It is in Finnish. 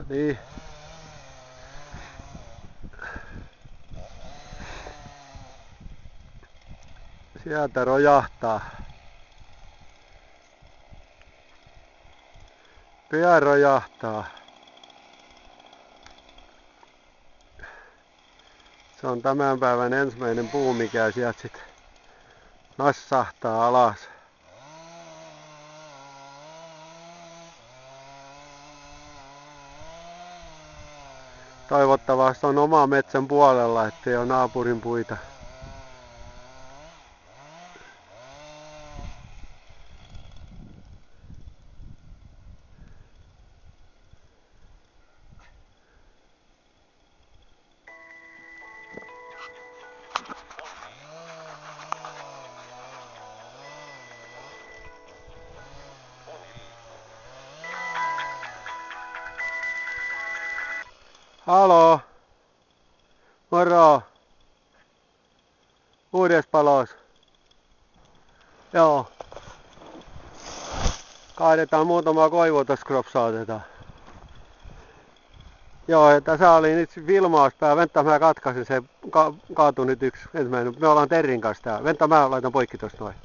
Niin. Sieltä rojahtaa. Pian rojahtaa. Se on tämän päivän ensimmäinen puu, mikä sieltä sit nassahtaa alas. Toivottavasti on oma metsän puolella, ettei ole naapurin puita. Haloo! Moro! Uudes palos. Joo. Kaadetaan muutama koivu tuossa kropsautetaan. Joo, ja tässä oli nyt filmauspää. Venta, mä katkaisin, se kaatui nyt yksi ensimmäinen. Me ollaan Terrin kanssa täällä. Venta, mä laitan poikki tosta noin.